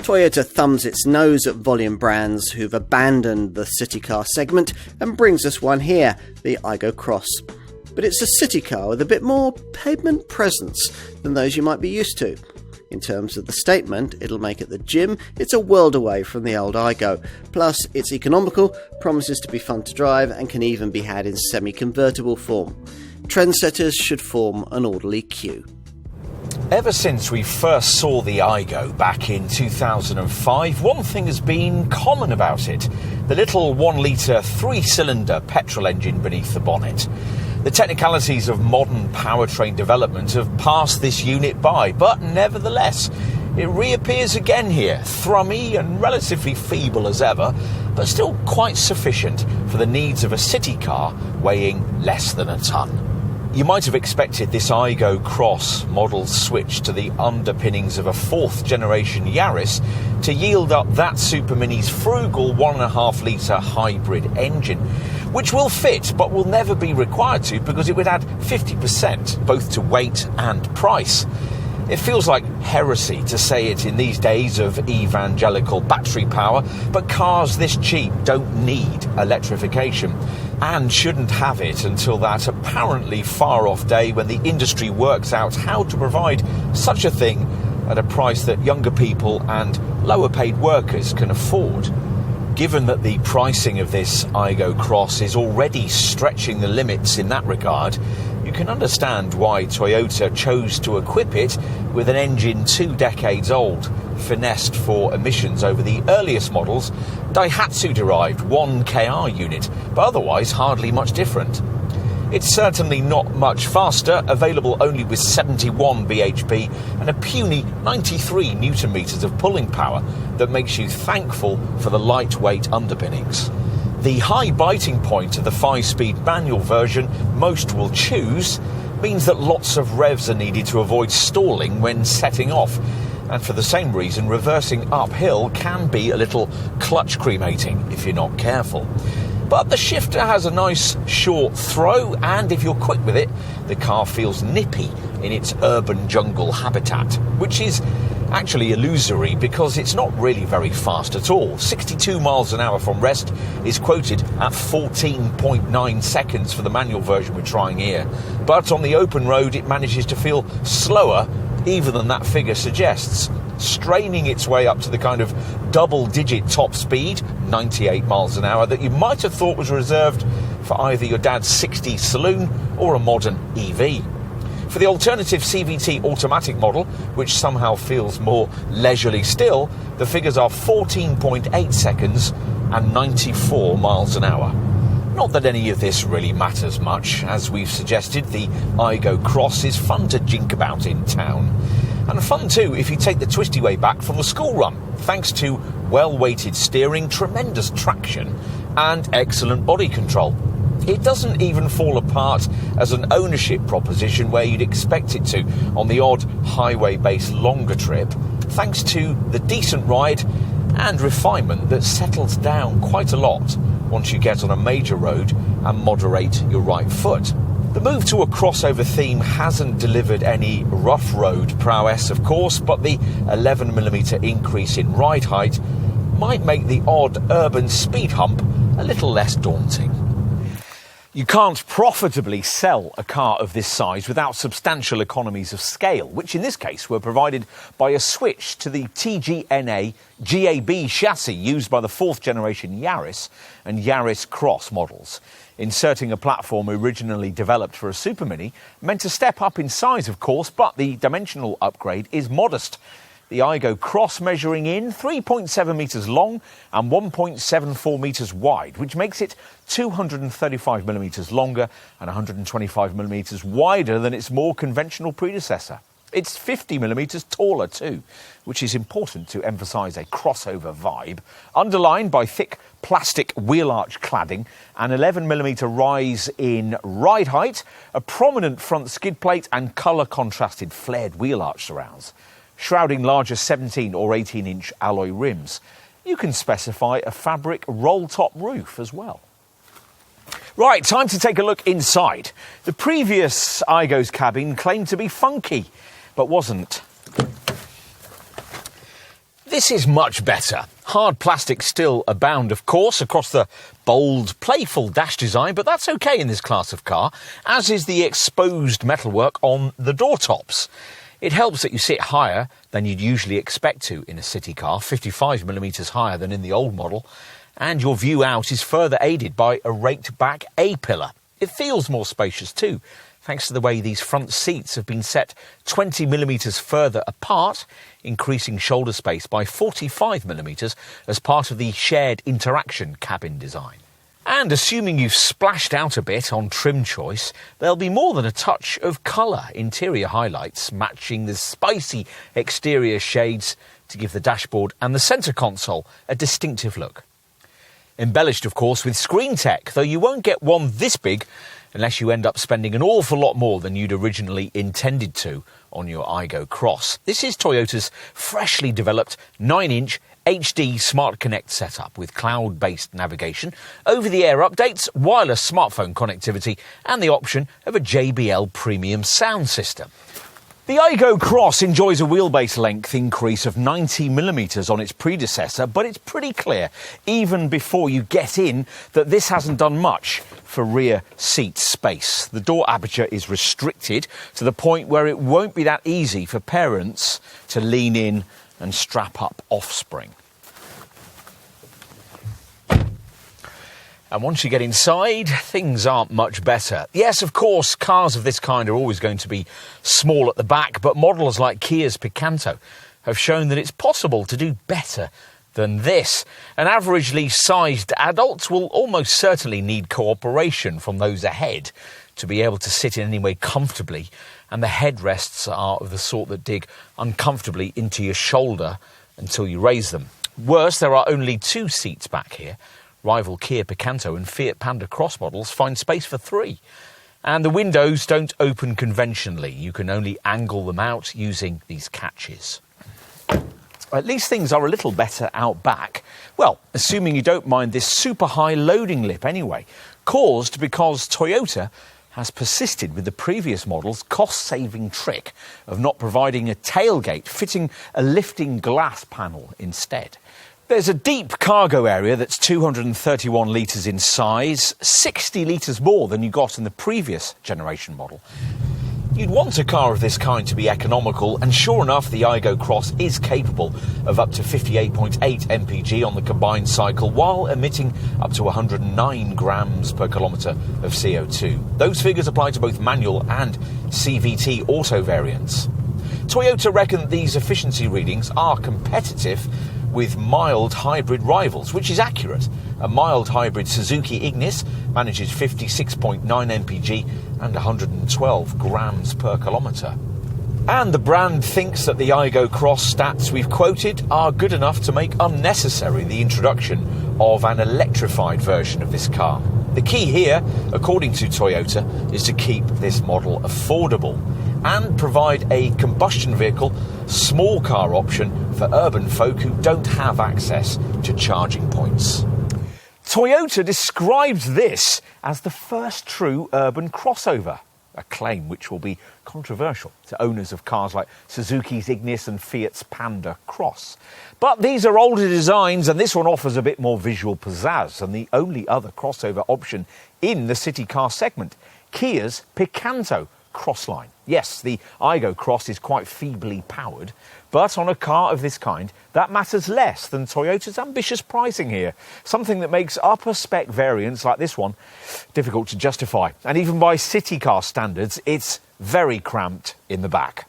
Toyota thumbs its nose at volume brands who've abandoned the city car segment and brings us one here, the Aygo Cross. But it's a city car with a bit more pavement presence than those you might be used to. In terms of the statement it'll make at the gym, it's a world away from the old Aygo. Plus, it's economical, promises to be fun to drive, and can even be had in semi-convertible form. Trendsetters should form an orderly queue. Ever since we first saw the Aygo back in 2005, one thing has been common about it: the little 1-litre 3-cylinder petrol engine beneath the bonnet. The technicalities of modern powertrain development have passed this unit by, but nevertheless, it reappears again here, thrummy and relatively feeble as ever, but still quite sufficient for the needs of a city car weighing less than a tonne. You might have expected this Aygo Cross model switch to the underpinnings of a 4th generation Yaris to yield up that Super Mini's frugal 1.5-litre hybrid engine, which will fit but will never be required to because it would add 50% both to weight and price. It feels like heresy to say it in these days of evangelical battery power, but cars this cheap don't need electrification, and shouldn't have it until that apparently far-off day when the industry works out how to provide such a thing at a price that younger people and lower-paid workers can afford. Given that the pricing of this Aygo Cross is already stretching the limits in that regard, you can understand why Toyota chose to equip it with an engine 2 decades old, finessed for emissions over the earliest models, Daihatsu-derived 1KR unit, but otherwise hardly much different. It's certainly not much faster, available only with 71 bhp and a puny 93 Nm of pulling power that makes you thankful for the lightweight underpinnings. The high biting point of the 5-speed manual version most will choose means that lots of revs are needed to avoid stalling when setting off, and for the same reason reversing uphill can be a little clutch cremating if you're not careful. But the shifter has a nice short throw, and if you're quick with it, the car feels nippy in its urban jungle habitat, which is actually illusory because it's not really very fast at all. 62 miles an hour from rest is quoted at 14.9 seconds for the manual version we're trying here, but on the open road it manages to feel slower even than that figure suggests, straining its way up to the kind of double-digit top speed, 98 miles an hour, that you might have thought was reserved for either your dad's 60s saloon or a modern EV. For the alternative CVT automatic model, which somehow feels more leisurely still, the figures are 14.8 seconds and 94 miles an hour. Not that any of this really matters much. As we've suggested, the Aygo Cross is fun to jink about in town. And fun too if you take the twisty way back from the school run, thanks to well-weighted steering, tremendous traction and excellent body control. It doesn't even fall apart as an ownership proposition where you'd expect it to on the odd highway-based longer trip, thanks to the decent ride and refinement that settles down quite a lot once you get on a major road and moderate your right foot. The move to a crossover theme hasn't delivered any rough road prowess, of course, but the 11mm increase in ride height might make the odd urban speed hump a little less daunting. You can't profitably sell a car of this size without substantial economies of scale, which in this case were provided by a switch to the TGNA GAB chassis used by the 4th generation Yaris and Yaris Cross models. Inserting a platform originally developed for a Super Mini meant a step up in size, of course, but the dimensional upgrade is modest. The Aygo Cross measuring in 3.7 metres long and 1.74 metres wide, which makes it 235mm longer and 125mm wider than its more conventional predecessor. It's 50mm taller too, which is important to emphasise a crossover vibe, underlined by thick plastic wheel arch cladding, an 11mm rise in ride height, a prominent front skid plate and colour-contrasted flared wheel arch surrounds, shrouding larger 17 or 18-inch alloy rims. You can specify a fabric roll-top roof as well. Right, time to take a look inside. The previous Aygo's cabin claimed to be funky, but wasn't. This is much better. Hard plastic still abound, of course, across the bold, playful dash design, but that's okay in this class of car, as is the exposed metalwork on the door tops. It helps that you sit higher than you'd usually expect to in a city car, 55mm higher than in the old model, and your view out is further aided by a raked back A-pillar. It feels more spacious too, thanks to the way these front seats have been set 20mm further apart, increasing shoulder space by 45mm as part of the shared interaction cabin design. And assuming you've splashed out a bit on trim choice, there'll be more than a touch of colour interior highlights matching the spicy exterior shades to give the dashboard and the centre console a distinctive look. Embellished, of course, with screen tech, though you won't get one this big unless you end up spending an awful lot more than you'd originally intended to on your Aygo Cross. This is Toyota's freshly developed 9-inch HD Smart Connect setup with cloud-based navigation, over-the-air updates, wireless smartphone connectivity and the option of a JBL premium sound system. The Aygo Cross enjoys a wheelbase length increase of 90mm on its predecessor, but it's pretty clear, even before you get in, that this hasn't done much for rear seat space. The door aperture is restricted to the point where it won't be that easy for parents to lean in and strap up offspring. And once you get inside, things aren't much better. Yes, of course, cars of this kind are always going to be small at the back, but models like Kia's Picanto have shown that it's possible to do better than this. And averagely sized adults will almost certainly need cooperation from those ahead to be able to sit in any way comfortably, and the headrests are of the sort that dig uncomfortably into your shoulder until you raise them. Worse, there are only 2 seats back here. Rival Kia Picanto and Fiat Panda Cross models find space for 3. And the windows don't open conventionally. You can only angle them out using these catches. At least things are a little better out back. Well, assuming you don't mind this super high loading lip anyway, caused because Toyota has persisted with the previous model's cost-saving trick of not providing a tailgate, fitting a lifting glass panel instead. There's a deep cargo area that's 231 litres in size, 60 litres more than you got in the previous generation model. You'd want a car of this kind to be economical, and sure enough, the Aygo Cross is capable of up to 58.8 mpg on the combined cycle, while emitting up to 109 grams per kilometre of CO2. Those figures apply to both manual and CVT auto variants. Toyota reckon these efficiency readings are competitive with mild hybrid rivals, which is accurate. A mild hybrid Suzuki Ignis manages 56.9 mpg and 112 grams per kilometre. And the brand thinks that the Aygo Cross stats we've quoted are good enough to make unnecessary the introduction of an electrified version of this car. The key here, according to Toyota, is to keep this model affordable and provide a combustion vehicle small car option for urban folk who don't have access to charging points. Toyota describes this as the first true urban crossover, a claim which will be controversial to owners of cars like Suzuki's Ignis and Fiat's Panda Cross. But these are older designs, and this one offers a bit more visual pizzazz, and the only other crossover option in the city car segment, Kia's Picanto Crossline. Yes, the Aygo Cross is quite feebly powered, but on a car of this kind, that matters less than Toyota's ambitious pricing here, something that makes upper spec variants like this one difficult to justify. And even by city car standards, it's very cramped in the back.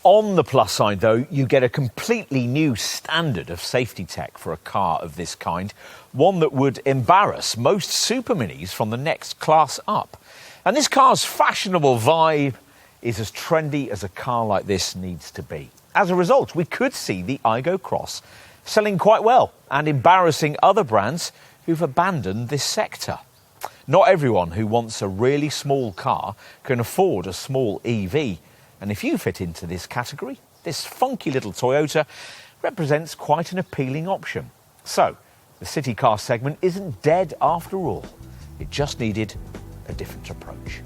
On the plus side, though, you get a completely new standard of safety tech for a car of this kind, one that would embarrass most super minis from the next class up. And this car's fashionable vibe is as trendy as a car like this needs to be. As a result, we could see the Aygo Cross selling quite well and embarrassing other brands who've abandoned this sector. Not everyone who wants a really small car can afford a small EV. And if you fit into this category, this funky little Toyota represents quite an appealing option. So, the city car segment isn't dead after all. It just needed a different approach.